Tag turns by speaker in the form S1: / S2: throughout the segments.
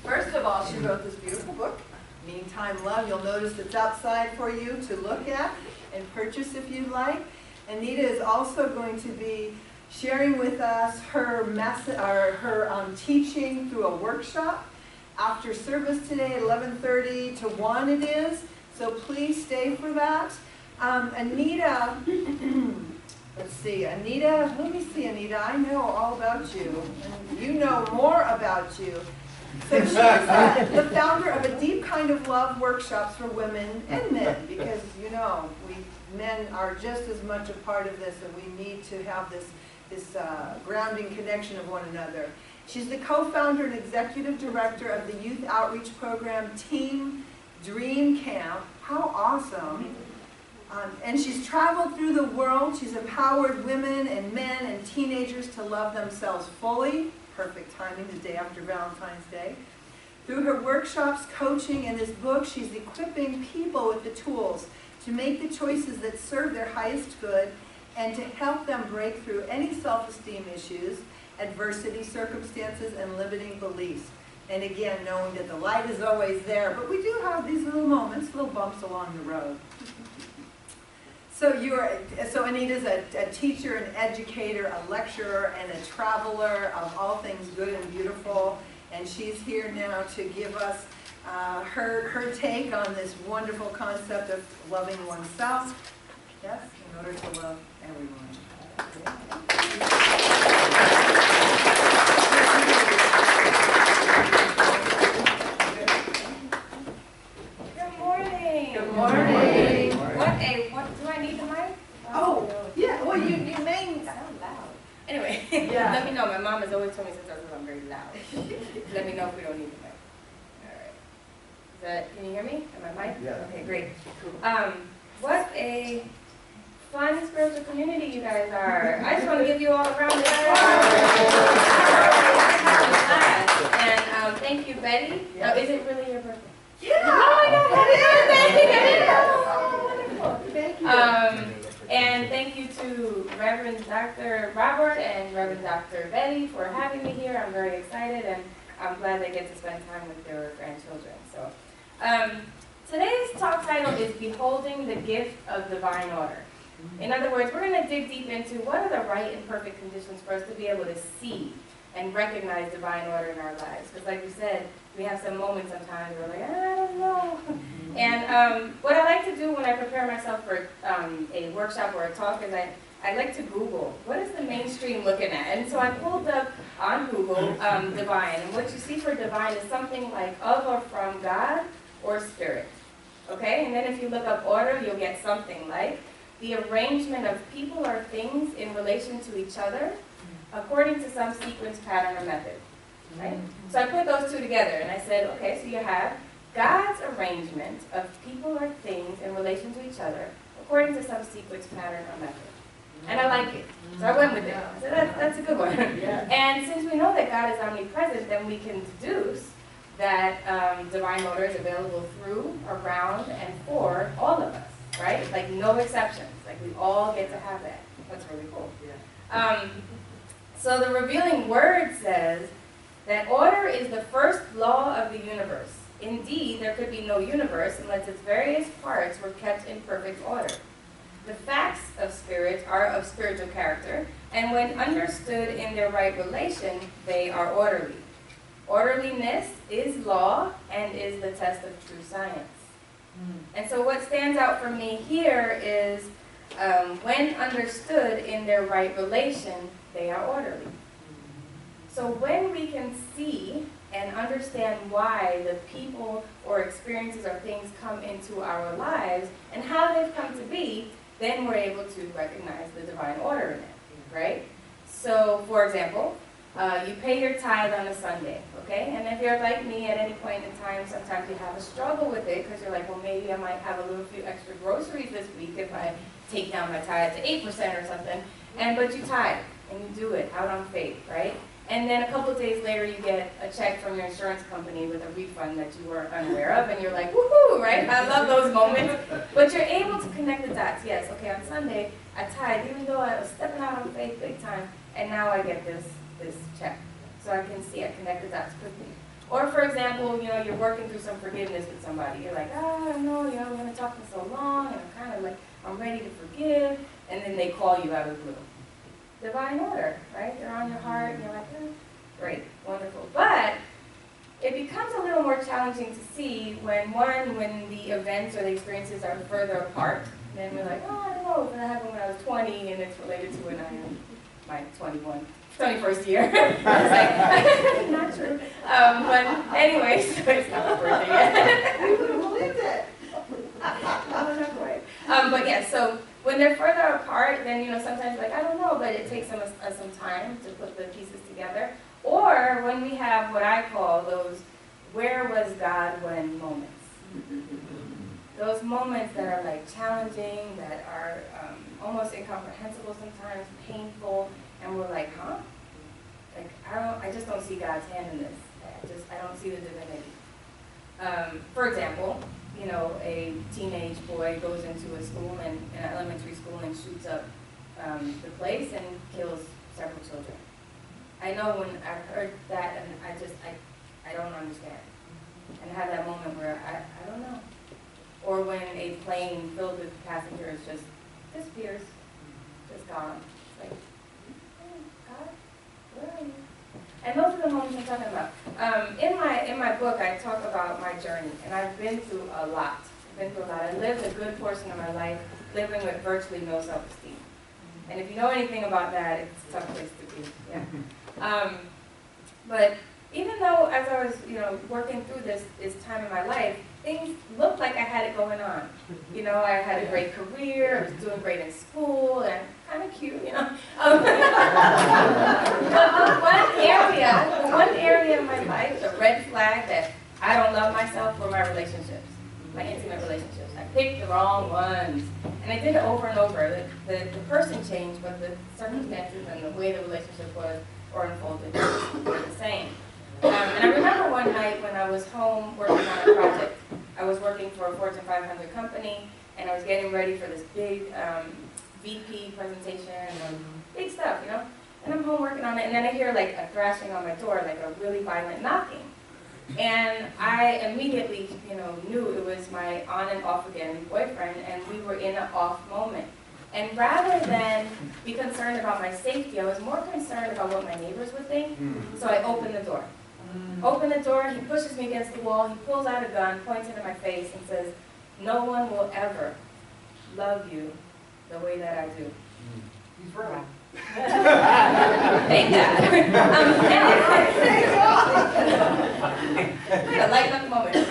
S1: First of all, she wrote this beautiful book, Meantime Love. You'll notice it's outside for you to look at and purchase if you'd like. Anita is also going to be sharing with us her teaching through a workshop after service today at 11:30 to 1 it is. So please stay for that. Anita, let's see, Anita, let me see, Anita, I know all about you, and you know more about you. So she's the founder of a Deep Kind of Love workshops for women and men, because, you know, men are just as much a part of this, and we need to have this grounding connection of one another. She's the co-founder and executive director of the youth outreach program Team Dream Camp. How awesome. And she's traveled through the world. She's empowered women and men and teenagers to love themselves fully. Perfect timing, the day after Valentine's Day. Through her workshops, coaching, and this book, she's equipping people with the tools to make the choices that serve their highest good and to help them break through any self-esteem issues, adversity, circumstances, and limiting beliefs. And again, knowing that the light is always there, but we do have these little moments, little bumps along the road. So Anita's a teacher, an educator, a lecturer, and a traveler of all things good and beautiful. And she's here now to give us her take on this wonderful concept of loving oneself. Yes, in order to love everyone.
S2: Good morning.
S1: Good morning.
S2: What do I need the mic?
S1: Oh, yeah. Well, you may
S2: sound loud. Anyway,
S1: yeah.
S2: Let me know. My mom has always told me since I was little I'm very loud. Let me know if we don't need the mic. All right. Can you hear me? Am I mic?
S3: Yeah.
S2: Okay, great. What a fun spiritual community you guys are. I just want to give you all a round of applause. And thank you, Betty.
S1: Yeah.
S2: Is it really your birthday?
S1: Yeah.
S2: Oh my God, it is!
S1: Wonderful. Thank you.
S2: And thank you to Reverend Dr. Robert and Reverend Dr. Betty for having me here. I'm very excited, and I'm glad they get to spend time with their grandchildren. So, today's talk title is Beholding the Gift of Divine Order. In other words, we're going to dig deep into what are the right and perfect conditions for us to be able to see and recognize divine order in our lives. Because like we said, we have some moments sometimes where we're like, I don't know. And what I like to do when I prepare myself for a workshop or a talk is I like to Google, what is the mainstream looking at? And so I pulled up on Google divine. And what you see for divine is something like of or from God or spirit. Okay? And then if you look up order, you'll get something like the arrangement of people or things in relation to each other according to some sequence, pattern, or method. Right? So I put those two together and I said, okay, so you have God's arrangement of people or things in relation to each other according to some sequence, pattern, or method. And I like it. So I went with it. I said, that's a good one. And since we know that God is omnipresent, then we can deduce that divine order is available through, around, and for all of us. Right? Like no exceptions. Like we all get to have that. That's really cool. So the revealing word says that order is the first law of the universe. Indeed, there could be no universe unless its various parts were kept in perfect order. The facts of spirit are of spiritual character, and when understood in their right relation, they are orderly. Orderliness is law and is the test of true science. And so what stands out for me here is when understood in their right relation, they are orderly. So when we can see and understand why the people or experiences or things come into our lives and how they've come to be, then we're able to recognize the divine order in it, right? So, for example, you pay your tithe on a Sunday, okay? And if you're like me at any point in time, sometimes you have a struggle with it because you're like, well, maybe I might have a little few extra groceries this week if I take down my tithe to 8% or something. But you tithe, and you do it out on faith, right? And then a couple of days later, you get a check from your insurance company with a refund that you weren't unaware of, and you're like, woohoo, right? I love those moments. But you're able to connect the dots. Yes, okay, on Sunday, I tithe, even though I was stepping out on faith big time, and now I get this check. So I can see, I connect the dots quickly. Or for example, you're working through some forgiveness with somebody. You're like, oh, no, we haven't talked in so long, and I'm kind of like, I'm ready to forgive. And then they call you out of the blue. Divine order, right? They're on your heart, and you're like, great, wonderful. But it becomes a little more challenging to see when the events or the experiences are further apart. Then we're like, oh, I don't know, that happened when I was 20, and it's related to when I am my 21st year. It's like, not true. But anyway, so it's not my birthday yet.
S1: I would have believed it.
S2: No, not quite. But yeah, so when they're further apart, then sometimes like, I don't know, but it takes some time to put the pieces together. Or when we have what I call those "where was God when" moments. Those moments that are like challenging, that are almost incomprehensible sometimes, painful, and we're like, huh? Like I just don't see God's hand in this. I don't see the divinity. For example, a teenage boy goes into a school an elementary school and shoots up the place and kills several children. I know when I've heard that, and I don't understand. And I have that moment where I don't know. Or when a plane filled with passengers just disappears, just gone. It's like, God, where are you? And those are the moments I'm talking about. In my book, I talk about my journey, and I've been through a lot. I lived a good portion of my life living with virtually no self-esteem. And if you know anything about that, it's a tough place to be. Yeah. But even though as I was, working through this time in my life, things looked like I had it going on. I had a great career, I was doing great in school, and kind of cute, But one area in my life, the red flag that I don't love myself were my relationships, my intimate relationships. I picked the wrong ones. And I did it over and over. The person changed, but the circumstances and the way the relationship was or unfolded were the same. And I remember one night when I was home working on a project. I was working for a Fortune 500 company, and I was getting ready for this big VP presentation and big stuff, And I'm home working on it, and then I hear like a thrashing on my door, like a really violent knocking. And I immediately, knew it was my on and off again boyfriend, and we were in an off moment. And rather than be concerned about my safety, I was more concerned about what my neighbors would think. So I opened the door. He pushes me against the wall, he pulls out a gun, points it in my face, and says, "No one will ever love you the way that I do."
S3: He's right.
S2: Thank God. I had a light up moment. And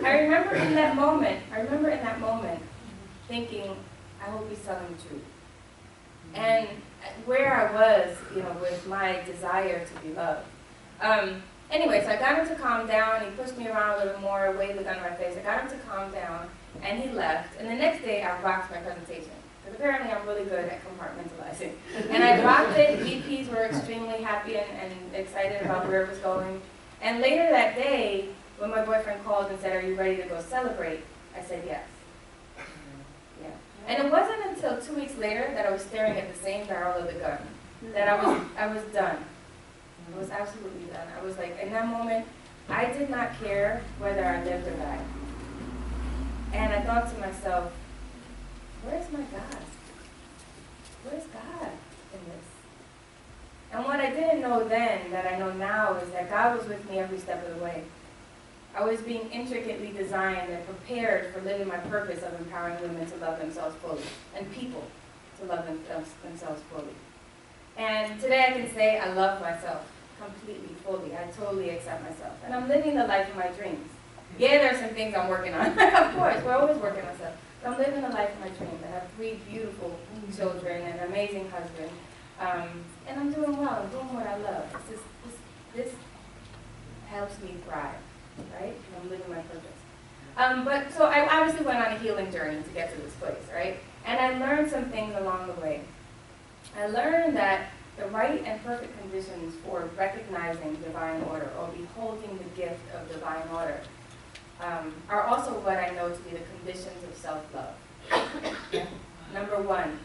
S2: I remember in that moment, thinking, I hope he's telling the truth. And where I was, with my desire to be loved. Anyway, so I got him to calm down. He pushed me around a little more, waved the gun in my face. I got him to calm down, and he left. And the next day, I rocked my presentation. Because apparently I'm really good at compartmentalizing. And I rocked it. VPs were extremely happy and excited about where it was going. And later that day, when my boyfriend called and said, "Are you ready to go celebrate?" I said yes. Yeah. And it wasn't until 2 weeks later that I was staring at the same barrel of the gun that I was done. I was absolutely done. I was like, in that moment, I did not care whether I lived or died. And I thought to myself, where's my God? Where's God in this? And what I didn't know then, that I know now, is that God was with me every step of the way. I was being intricately designed and prepared for living my purpose of empowering women to love themselves fully, and people to love themselves fully. And today I can say I love myself completely, fully. I totally accept myself. And I'm living the life of my dreams. Yeah, there's some things I'm working on. Of course, we're always working on stuff. But I'm living the life of my dreams. I have 3 beautiful children and an amazing husband. And I'm doing well. I'm doing what I love. This helps me thrive, right? I'm living my purpose. But so I obviously went on a healing journey to get to this place, right? And I learned some things along the way. I learned that the right and perfect conditions for recognizing divine order or beholding the gift of divine order are also what I know to be the conditions of self-love. Number 1,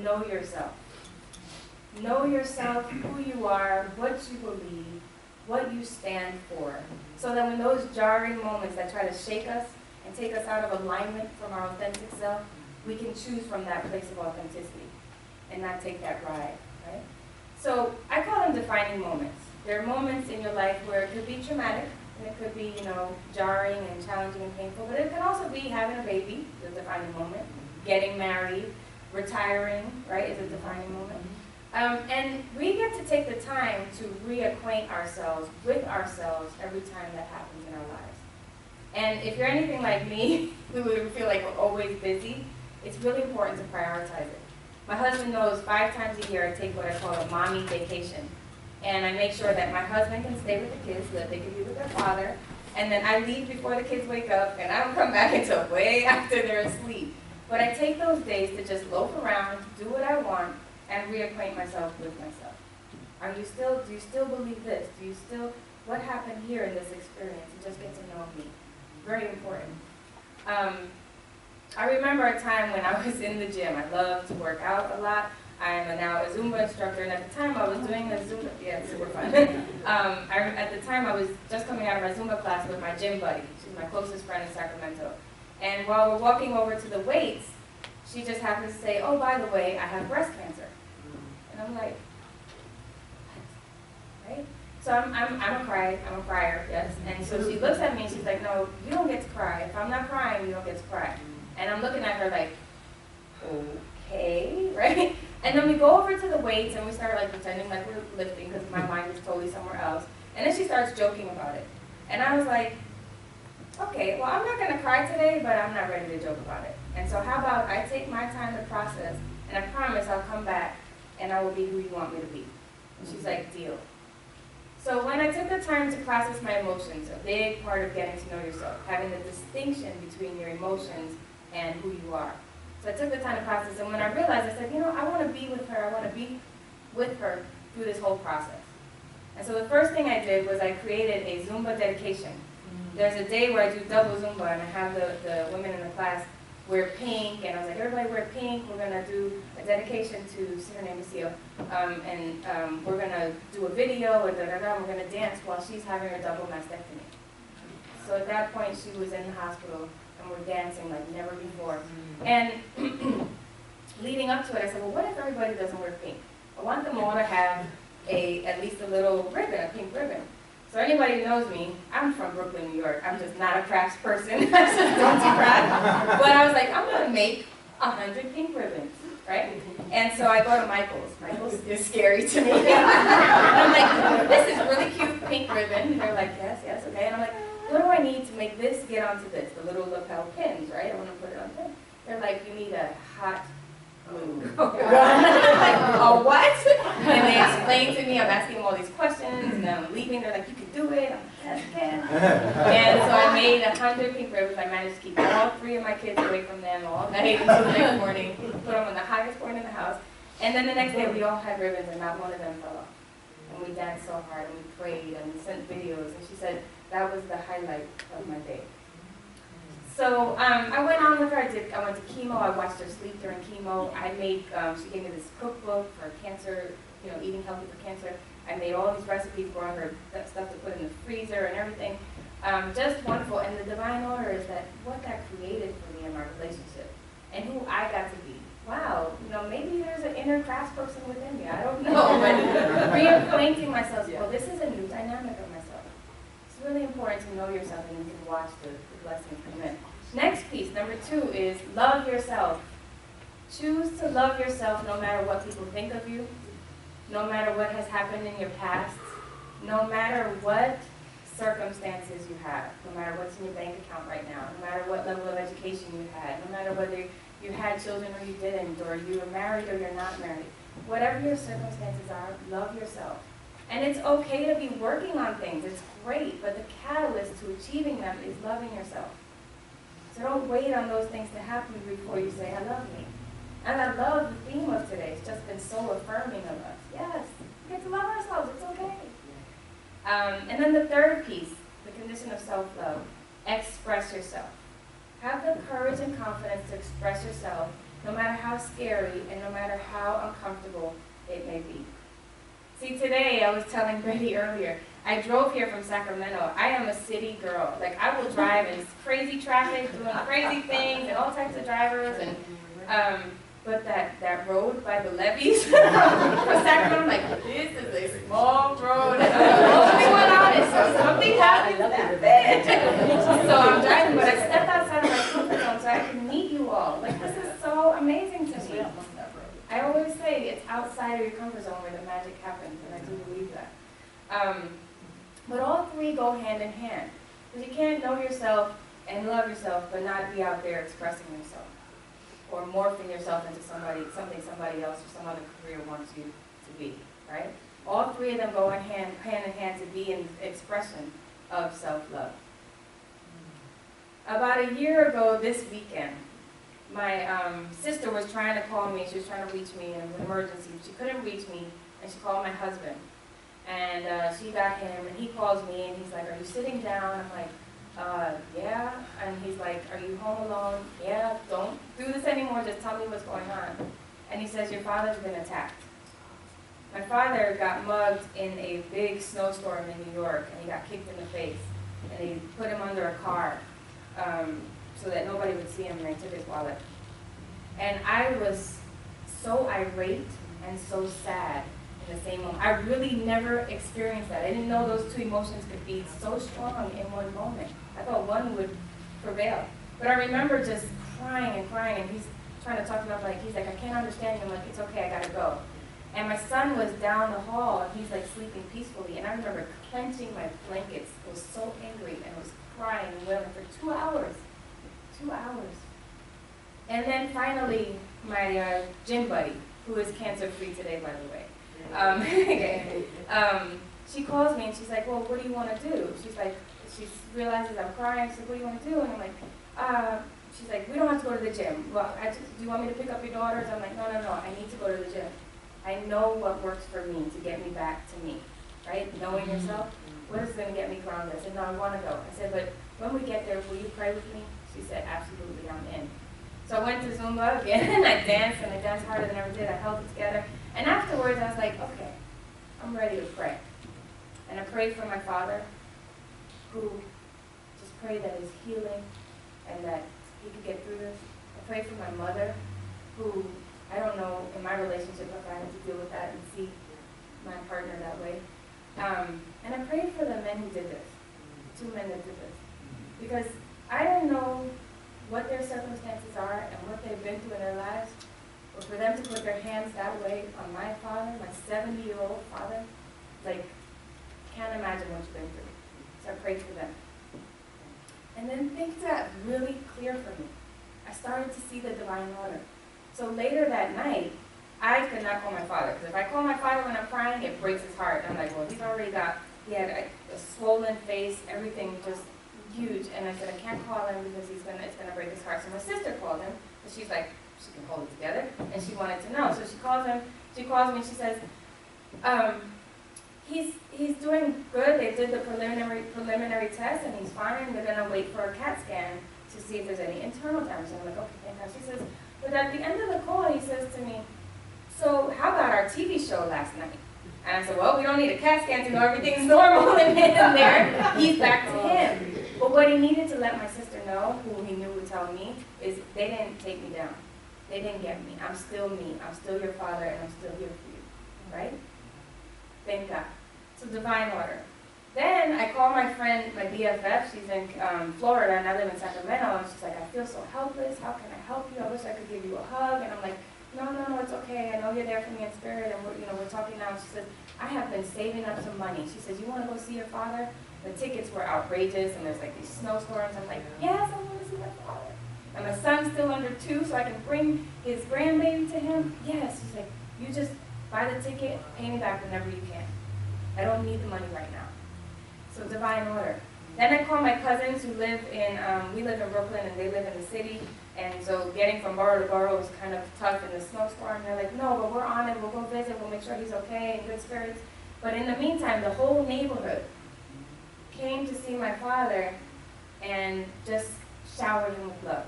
S2: know yourself. Know yourself, who you are, what you believe, what you stand for. So that when those jarring moments that try to shake us and take us out of alignment from our authentic self, we can choose from that place of authenticity and not take that ride, right? So I call them defining moments. There are moments in your life where it could be traumatic, and it could be, jarring and challenging and painful, but it can also be having a baby, the defining moment, getting married, retiring, right, is a defining moment. And we get to take the time to reacquaint ourselves with ourselves every time that happens in our lives. And if you're anything like me, who would feel like we're always busy, it's really important to prioritize it. My husband knows 5 times a year I take what I call a mommy vacation. And I make sure that my husband can stay with the kids so that they can be with their father. And then I leave before the kids wake up, and I don't come back until way after they're asleep. But I take those days to just loaf around, do what I want, and reacquaint myself with myself. Do you still believe this? What happened here in this experience? And just get to know me. Very important. I remember a time when I was in the gym. I love to work out a lot. I am now a Zumba instructor, and at the time I was doing a Zumba, yeah, it's super fun. At the time I was just coming out of my Zumba class with my gym buddy. She's my closest friend in Sacramento. And while we're walking over to the weights, she just happens to say, oh, by the way, I have breast cancer. And I'm like, what? Right? So I'm a crier, yes. And so she looks at me and she's like, no, you don't get to cry. If I'm not crying, you don't get to cry. And I'm looking at her like, okay, right? And then we go over to the weights and we start like pretending like we're lifting because my mind is totally somewhere else. And then she starts joking about it. And I was like, okay, well, I'm not going to cry today, but I'm not ready to joke about it. And so how about I take my time to process, and I promise I'll come back and I will be who you want me to be. And she's like, deal. So when I took the time to process my emotions, a big part of getting to know yourself, having the distinction between your emotions and who you are. So I took the time to process, and when I realized, I said, I want to be with her. I want to be with her through this whole process. And so the first thing I did was I created a Zumba dedication. There's a day where I do double Zumba, and I have the women in the class wear pink, and I was like, everybody wear pink. We're going to do a dedication to, her name is Seal, and we're going to do a video, and we're going to dance while she's having her double mastectomy. So at that point, she was in the hospital, and we're dancing like never before. And leading up to it, I said, well, what if everybody doesn't wear pink? I want them all to have at least a little ribbon, a pink ribbon. So anybody who knows me, I'm from Brooklyn, New York. I'm just not a crafts person. I just don't do crafts. But I was like, I'm going to make 100 pink ribbons, right? And so I go to Michael's. Michael's is scary to me. And I'm like, this is really cute pink ribbon. And they're like, yes, okay. And I'm like, what do I need to make this get onto this? The little lapel pins, right? I want to put it on there. They're like, you need a hot glue. Like, oh, what? And they explain to me, I'm asking them all these questions, and I'm leaving, they're like, you can do it. I'm like, yes, I can. And so I made 100 pink ribbons. I managed to keep all 3 of my kids away from them all night until the next morning, put them on the highest point in the house. And then the next day, we all had ribbons, and not one of them fell off. And we danced so hard, and we prayed, and we sent videos, and she said that was the highlight of my day. So I went on with her. I went to chemo. I watched her sleep during chemo. I made. She gave me this cookbook for cancer. Eating healthy for cancer. I made all these recipes, brought her that stuff to put in the freezer and everything. Just wonderful. And the divine order is that what that created for me in my relationship, and who I got to be. Wow. Maybe there's an inner crafts person within me. I don't know. But reacquainting myself. Well, this is a new dynamic of myself. It's really important to know yourself and you can watch the blessings come in. Next piece, number 2, is love yourself. Choose to love yourself no matter what people think of you, no matter what has happened in your past, no matter what circumstances you have, no matter what's in your bank account right now, no matter what level of education you had, no matter whether you had children or you didn't, or you were married or you're not married. Whatever your circumstances are, love yourself. And it's okay to be working on things. It's great, but the catalyst to achieving them is loving yourself. So don't wait on those things to happen before you say, I love me. And I love the theme of today. It's just been so affirming of us. Yes, we get to love ourselves. It's okay. And then the third piece, the condition of self-love, express yourself. Have the courage and confidence to express yourself, no matter how scary and no matter how uncomfortable it may be. See, today, I was telling Betty earlier, I drove here from Sacramento. I am a city girl. Like, I will drive in crazy traffic, doing crazy things, and all types of drivers, and but that road by the levees for Sacramento, I'm like, this is a small road. And I'm the only one on it, so something happens, that's it. So I'm driving, but I stepped outside of my comfort zone so I can meet you all. Like, this is so amazing to me. I always say it's outside of your comfort zone where the magic happens, and I do believe that. But all three go hand in hand. Because you can't know yourself and love yourself, but not be out there expressing yourself, or morphing yourself into something somebody else or some other career wants you to be, right? All three of them go hand in hand to be an expression of self-love. About a year ago this weekend, my sister was trying to call me. She was trying to reach me in an emergency. She couldn't reach me, and she called my husband. And she got him, and he calls me, and he's like, "Are you sitting down?" I'm like, yeah. And he's like, "Are you home alone?" "Yeah, don't do this anymore, just tell me what's going on." And he says, "Your father's been attacked." My father got mugged in a big snowstorm in New York, and he got kicked in the face. And they put him under a car so that nobody would see him, and they took his wallet. And I was so irate and so sad in the same moment. I really never experienced that. I didn't know those two emotions could be so strong in one moment. I thought one would prevail. But I remember just crying, and he's trying to talk to me, like, he's like, "I can't understand you." I'm like, "It's okay, I gotta go." And my son was down the hall, and he's like sleeping peacefully, and I remember clenching my blankets. I was so angry, and I was crying and wailing for 2 hours. 2 hours. And then finally, my gym buddy, who is cancer-free today, by the way, she calls me, and she's like, "Well, what do you want to do?" She's like, she realizes I'm crying. She's like, "What do you want to do?" And I'm like, she's like, "We don't have to go to the gym. Well, do you want me to pick up your daughters?" I'm like, no, I need to go to the gym. I know what works for me to get me back to me, right? Knowing yourself, what is going to get me grounded? I said, "No, I want to go." I said, "But when we get there, will you pray with me?" She said, "Absolutely, I'm in." So I went to Zumba again, and I danced harder than I ever did. I held it together. And afterwards, I was like, okay, I'm ready to pray. And I prayed for my father, who just prayed that his healing and that he could get through this. I prayed for my mother, who, I don't know, in my relationship, if I had to deal with that and see my partner that way. And I prayed for the men who did this, 2 men that did this. Because I don't know what their circumstances are and what they've been through in their lives, but for them to put their hands that way on my father, my 70-year-old father, like, can't imagine what you've been through. So I prayed for them. And then things got really clear for me. I started to see the divine order. So later that night, I could not call my father, because if I call my father when I'm crying, it breaks his heart. I'm like, well, he had a swollen face, everything just huge. And I said, I can't call him because it's gonna break his heart. So my sister called him, but she's like, she can hold it together, and she wanted to know. So she calls me, and she says, he's doing good. They did the preliminary test, and he's fine. They're gonna wait for a CAT scan to see if there's any internal damage. And I'm like, okay, thank God. She says, but at the end of the call, he says to me, "So how about our TV show last night?" And I said, well, we don't need a CAT scan to know everything's normal in there. He's back to him. But what he needed to let my sister know, who he knew would tell me, is they didn't take me down. They didn't get me. I'm still me. I'm still your father, and I'm still here for you. Right? Thank God. So divine order. Then I call my friend, my BFF. She's in Florida, and I live in Sacramento. And she's like, "I feel so helpless. How can I help you? I wish I could give you a hug." And I'm like, no, it's okay. I know you're there for me in spirit, and we're talking now. She says, "I have been saving up some money." She says, "You want to go see your father?" The tickets were outrageous, and there's like these snowstorms. I'm like, yes, I want to see my father. And my son's still under 2, so I can bring his grandbaby to him. Yes. She's like, "You just buy the ticket, pay me back whenever you can. I don't need the money right now." So divine order. Then I call my cousins who live in, we live in Brooklyn, and they live in the city. And so getting from borough to borough was kind of tough in the snowstorm. They're like, "No, but we're on it. We'll go visit. We'll make sure he's okay, in good spirits." But in the meantime, the whole neighborhood came to see my father and just showered him with love.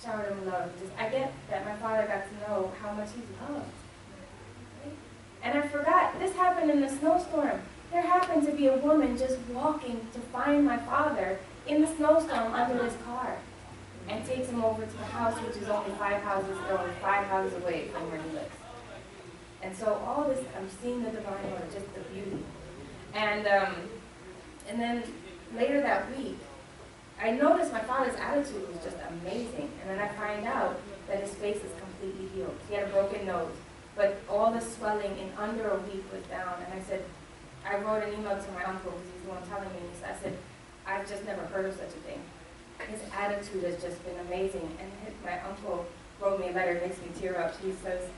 S2: Showered him with love. I get that my father got to know how much he's loved. Right? And I forgot, this happened in the snowstorm. there happened to be a woman just walking to find my father in the snowstorm under his car and takes him over to the house, which is only 5 houses away from where he lives. And so all this, I'm seeing the divine order, just the beauty. And then later that week, I noticed my father's attitude was just amazing. And then I find out that his face is completely healed. He had a broken nose, but all the swelling in under a week was down. And I said, I wrote an email to my uncle because he's the one telling me. And I said, I've just never heard of such a thing. His attitude has just been amazing. And my uncle wrote me a letter, it makes me tear up. He says,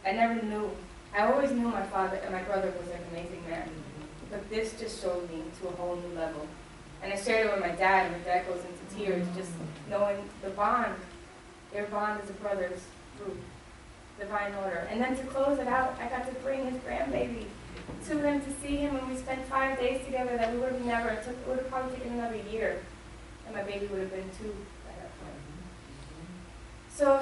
S2: I never knew. I always knew my father and my brother was an amazing man. But this just showed me to a whole new level. And I shared it with my dad, and my dad goes into tears, just knowing the bond. Their bond as a brother's group. Divine order. And then to close it out, I got to bring his grandbaby to him to see him, and we spent 5 days together that we would have never, it would have probably taken another year, and my baby would have been 2 at that point. So,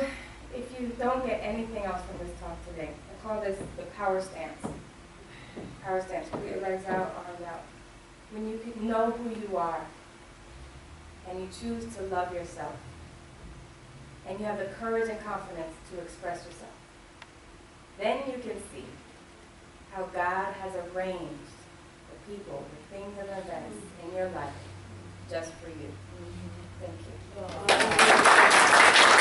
S2: if you don't get anything else from this talk today, I call this the power stance. Power stance. Put your legs out, arms out. When you can know who you are, and you choose to love yourself, and you have the courage and confidence to express yourself, then you can see how God has arranged the people, the things and events in your life just for you. Thank you.